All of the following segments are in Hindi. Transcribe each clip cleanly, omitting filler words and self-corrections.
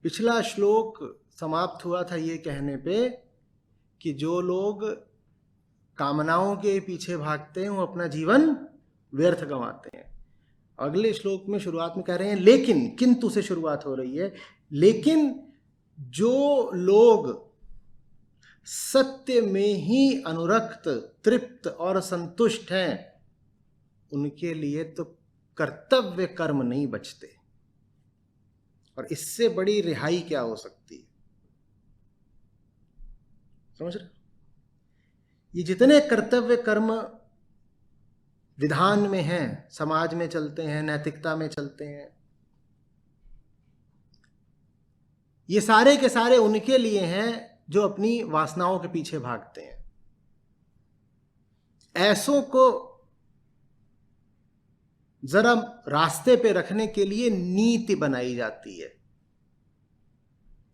पिछला श्लोक समाप्त हुआ था ये कहने पे कि जो लोग कामनाओं के पीछे भागते हैं वो अपना जीवन व्यर्थ गंवाते हैं। अगले श्लोक में शुरुआत में कह रहे हैं लेकिन, किंतु से शुरुआत हो रही है, लेकिन जो लोग सत्य में ही अनुरक्त, तृप्त और संतुष्ट हैं उनके लिए तो कर्तव्य कर्म नहीं बचते। और इससे बड़ी रिहाई क्या हो सकती है? समझ रहे? ये जितने कर्तव्य कर्म विधान में हैं, समाज में चलते हैं, नैतिकता में चलते हैं, ये सारे के सारे उनके लिए हैं जो अपनी वासनाओं के पीछे भागते हैं। ऐसों को जरा रास्ते पे रखने के लिए नीति बनाई जाती है।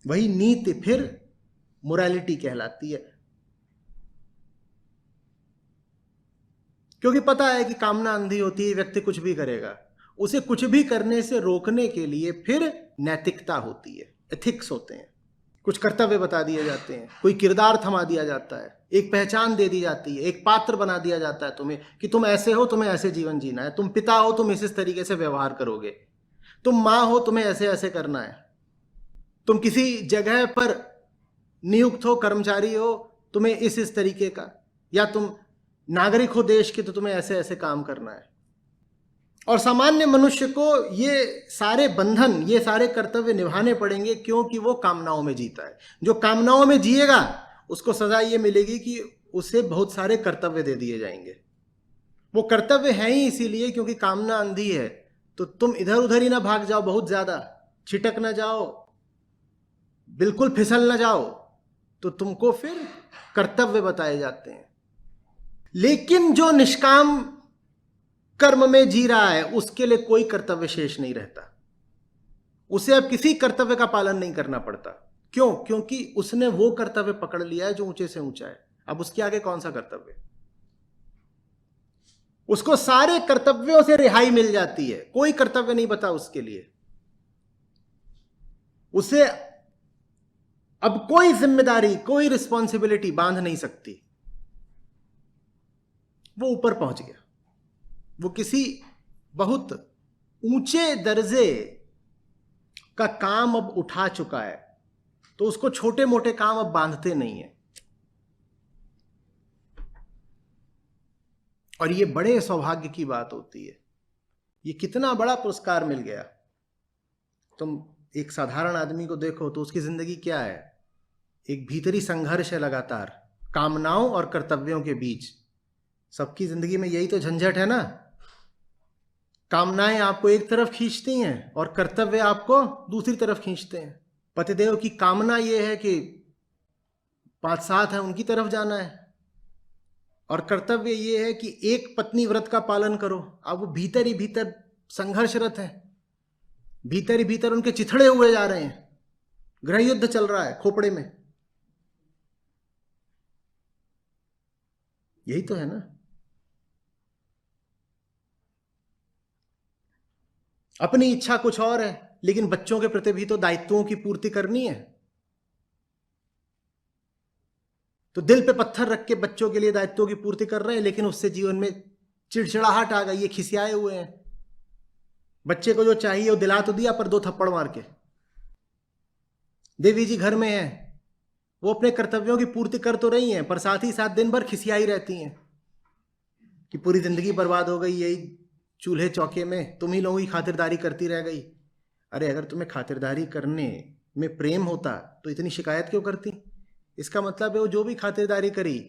वही नीति फिर मोरालिटी कहलाती है। क्योंकि पता है कि कामना अंधी होती है, व्यक्ति कुछ भी करेगा। उसे कुछ भी करने से रोकने के लिए फिर नैतिकता होती है, एथिक्स होते हैं, कुछ कर्तव्य बता दिए जाते हैं, कोई किरदार थमा दिया जाता है, एक पहचान दे दी जाती है, एक पात्र बना दिया जाता है तुम्हें कि तुम ऐसे हो, तुम्हें ऐसे जीवन जीना है, तुम पिता हो, तुम इस तरीके से व्यवहार करोगे, तुम माँ हो, तुम्हें ऐसे ऐसे करना है, तुम किसी जगह पर नियुक्त हो, कर्मचारी हो, तुम्हें इस तरीके का, या तुम नागरिक हो देश के तो तुम्हें ऐसे ऐसे काम करना है। और सामान्य मनुष्य को ये सारे बंधन, ये सारे कर्तव्य निभाने पड़ेंगे क्योंकि वो कामनाओं में जीता है। जो कामनाओं में जिएगा उसको सजा ये मिलेगी कि उसे बहुत सारे कर्तव्य दे दिए जाएंगे। वो कर्तव्य है ही इसीलिए क्योंकि कामना अंधी है। तो तुम इधर उधर ही ना भाग जाओ, बहुत ज्यादा छिटक ना जाओ, बिल्कुल फिसल ना जाओ, तो तुमको फिर कर्तव्य बताए जाते हैं। लेकिन जो निष्काम कर्म में जी रहा है उसके लिए कोई कर्तव्य शेष नहीं रहता। उसे अब किसी कर्तव्य का पालन नहीं करना पड़ता। क्यों? क्योंकि उसने वो कर्तव्य पकड़ लिया है जो ऊंचे से ऊंचा है। अब उसके आगे कौन सा कर्तव्य? उसको सारे कर्तव्यों से रिहाई मिल जाती है, कोई कर्तव्य नहीं बता उसके लिए। उसे अब कोई जिम्मेदारी, कोई रिस्पॉन्सिबिलिटी बांध नहीं सकती। वो ऊपर पहुंच गया, वो किसी बहुत ऊंचे दर्जे का काम अब उठा चुका है, तो उसको छोटे मोटे काम अब बांधते नहीं है। और ये बड़े सौभाग्य की बात होती है। ये कितना बड़ा पुरस्कार मिल गया। तुम एक साधारण आदमी को देखो तो उसकी जिंदगी क्या है? एक भीतरी संघर्ष है लगातार कामनाओं और कर्तव्यों के बीच। सबकी जिंदगी में यही तो झंझट है ना। कामनाएं आपको एक तरफ खींचती हैं और कर्तव्य आपको दूसरी तरफ खींचते हैं। पतिदेव की कामना यह है कि 5-7 है उनकी तरफ जाना है, और कर्तव्य यह है कि एक पत्नी व्रत का पालन करो। अब वो भीतर ही भीतर संघर्षरत है, भीतर ही भीतर उनके चिथड़े हुए जा रहे हैं, गृह युद्ध चल रहा है खोपड़े में। यही तो है ना। अपनी इच्छा कुछ और है, लेकिन बच्चों के प्रति भी तो दायित्वों की पूर्ति करनी है। तो दिल पे पत्थर रख के बच्चों के लिए दायित्वों की पूर्ति कर रहे हैं, लेकिन उससे जीवन में चिड़चिड़ाहट आ गई, ये खिसियाए हुए हैं। बच्चे को जो चाहिए वो दिला तो दिया, पर 2 थप्पड़ मार के। देवी जी घर में है, वो अपने कर्तव्यों की पूर्ति कर तो रही हैं, पर साथ ही साथ दिन भर खिसियाई रहती हैं कि पूरी जिंदगी बर्बाद हो गई यही चूल्हे चौके में, तुम ही लोगों की खातिरदारी करती रह गई। अरे अगर तुम्हें खातिरदारी करने में प्रेम होता तो इतनी शिकायत क्यों करती? इसका मतलब है वो जो भी खातिरदारी करी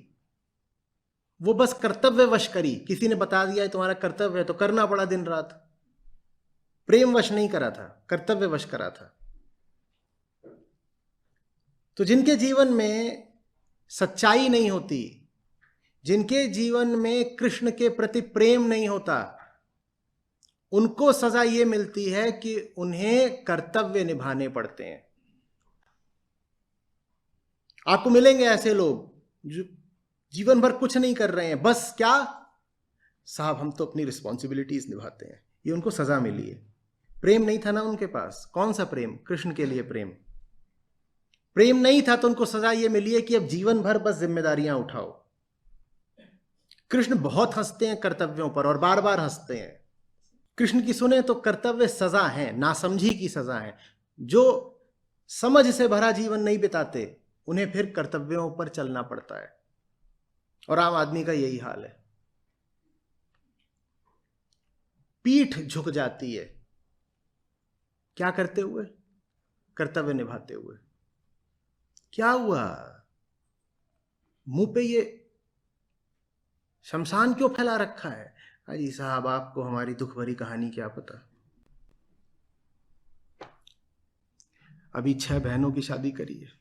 वो बस कर्तव्यवश करी। किसी ने बता दिया है तुम्हारा कर्तव्य है तो करना पड़ा दिन रात। प्रेमवश नहीं करा था, कर्तव्यवश करा था। तो जिनके जीवन में सच्चाई नहीं होती, जिनके जीवन में कृष्ण के प्रति प्रेम नहीं होता, उनको सजा ये मिलती है कि उन्हें कर्तव्य निभाने पड़ते हैं। आपको मिलेंगे ऐसे लोग जो जीवन भर कुछ नहीं कर रहे हैं, बस क्या साहब हम तो अपनी रिस्पॉन्सिबिलिटीज निभाते हैं। ये उनको सजा मिली है। प्रेम नहीं था ना उनके पास। कौन सा प्रेम? कृष्ण के लिए प्रेम। प्रेम नहीं था तो उनको सजा ये मिली है कि अब जीवन भर बस जिम्मेदारियां उठाओ। कृष्ण बहुत हंसते हैं कर्तव्यों पर और बार बार हंसते हैं। कृष्ण की सुने तो कर्तव्य सजा है, नासमझी की सजा है। जो समझ से भरा जीवन नहीं बिताते उन्हें फिर कर्तव्यों पर चलना पड़ता है, और आम आदमी का यही हाल है। पीठ झुक जाती है क्या करते हुए? कर्तव्य निभाते हुए। क्या हुआ? मुंह पे ये शमशान क्यों फैला रखा है? अजी साहब, आपको हमारी दुख भरी कहानी क्या पता। अभी 6 बहनों की शादी करी है,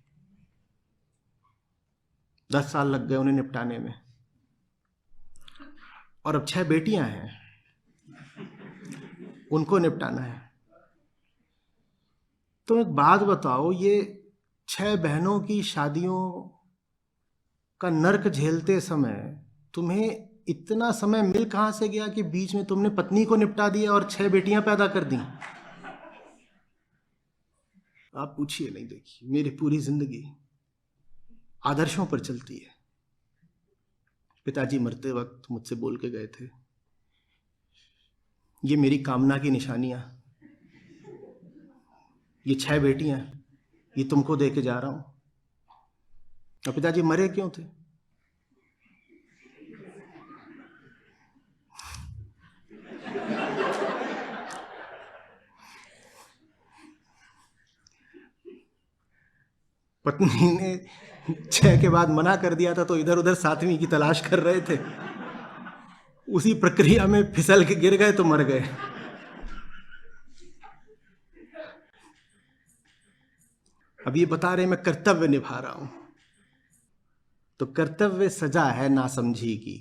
10 साल लग गए उन्हें निपटाने में, और अब 6 बेटियां हैं, उनको निपटाना है। तो एक बात बताओ, ये 6 बहनों की शादियों का नर्क झेलते समय तुम्हें इतना समय मिल कहां से गया कि बीच में तुमने पत्नी को निपटा दिया और 6 बेटियां पैदा कर दी? आप पूछिए नहीं। देखिए, मेरी पूरी जिंदगी आदर्शों पर चलती है। पिताजी मरते वक्त मुझसे बोल के गए थे, ये मेरी कामना की निशानियां, ये 6 बेटियां, ये तुमको दे के जा रहा हूं। और पिताजी मरे क्यों थे? पत्नी ने 6 के बाद मना कर दिया था तो इधर उधर 7वीं की तलाश कर रहे थे, उसी प्रक्रिया में फिसल के गिर गए तो मर गए। अब ये बता रहे मैं कर्तव्य निभा रहा हूं, तो कर्तव्य सजा है नासमझी की।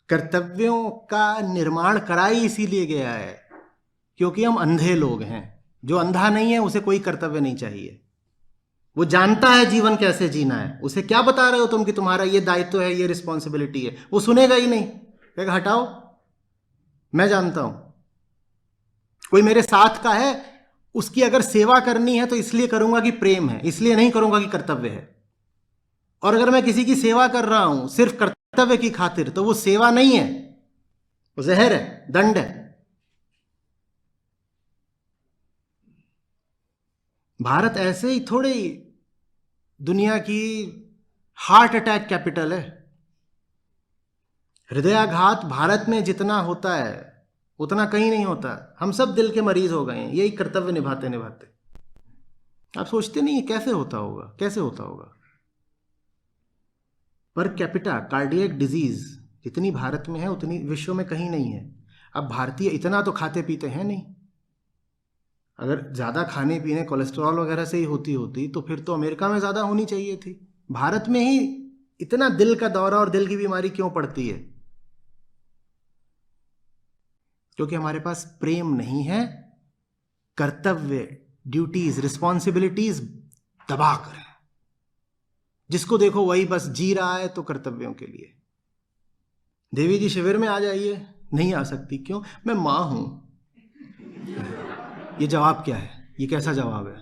कर्तव्यों का निर्माण कराई इसीलिए गया है क्योंकि हम अंधे लोग हैं। जो अंधा नहीं है उसे कोई कर्तव्य नहीं चाहिए। वो जानता है जीवन कैसे जीना है। उसे क्या बता रहे हो तुम कि तुम्हारा ये दायित्व है, ये रिस्पॉन्सिबिलिटी है? वो सुनेगा ही नहीं, कहेगा हटाओ, मैं जानता हूं। कोई मेरे साथ का है, उसकी अगर सेवा करनी है तो इसलिए करूंगा कि प्रेम है, इसलिए नहीं करूंगा कि कर्तव्य है। और अगर मैं किसी की सेवा कर रहा हूं सिर्फ कर्तव्य की खातिर, तो वो सेवा नहीं है, वो जहर है, दंड है। भारत ऐसे ही थोड़े ही दुनिया की हार्ट अटैक कैपिटल है। हृदयाघात भारत में जितना होता है उतना कहीं नहीं होता। हम सब दिल के मरीज हो गए हैं यही कर्तव्य निभाते निभाते। आप सोचते नहीं कैसे होता होगा, कैसे होता होगा। पर कैपिटा कार्डियक डिजीज जितनी भारत में है उतनी विश्व में कहीं नहीं है। अब भारतीय इतना तो खाते पीते हैं नहीं। अगर ज़्यादा खाने पीने कोलेस्ट्रॉल वगैरह से ही होती तो फिर तो अमेरिका में ज़्यादा होनी चाहिए थी। भारत में ही इतना दिल का दौरा और दिल की बीमारी क्यों पड़ती है? क्योंकि हमारे पास प्रेम नहीं है। कर्तव्य, ड्यूटीज, रिस्पॉन्सिबिलिटीज दबा कर, जिसको देखो वही बस जी रहा है तो कर्तव्यों के लिए। देवी जी शिविर में आ जाइए, नहीं आ सकती, क्यों? मैं मां हूं। ये जवाब क्या है? ये कैसा जवाब है?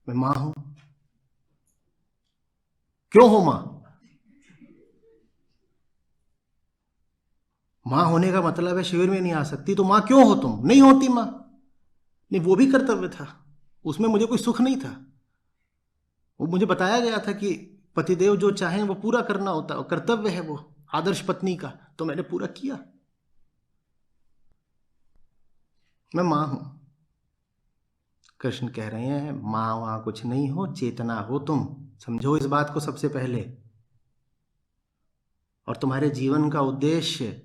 मैं मां हूं। क्यों हो मां? मां होने का मतलब है शिविर में नहीं आ सकती, तो मां क्यों हो तुम? नहीं होती मां। नहीं, वो भी कर्तव्य था, उसमें मुझे कोई सुख नहीं था। वो मुझे बताया गया था कि पतिदेव जो चाहें वो पूरा करना होता है, कर्तव्य है वो आदर्श पत्नी का, तो मैंने पूरा किया। मैं मां हूं। कृष्ण कह रहे हैं मां वहां कुछ नहीं हो, चेतना हो तुम। समझो इस बात को सबसे पहले। और तुम्हारे जीवन का उद्देश्य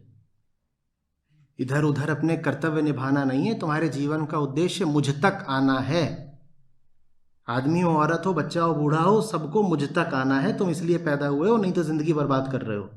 इधर उधर अपने कर्तव्य निभाना नहीं है। तुम्हारे जीवन का उद्देश्य मुझ तक आना है। आदमी हो, औरत हो, बच्चा हो, बूढ़ा हो, सबको मुझ तक आना है। तुम इसलिए पैदा हुए हो, नहीं तो जिंदगी बर्बाद कर रहे हो।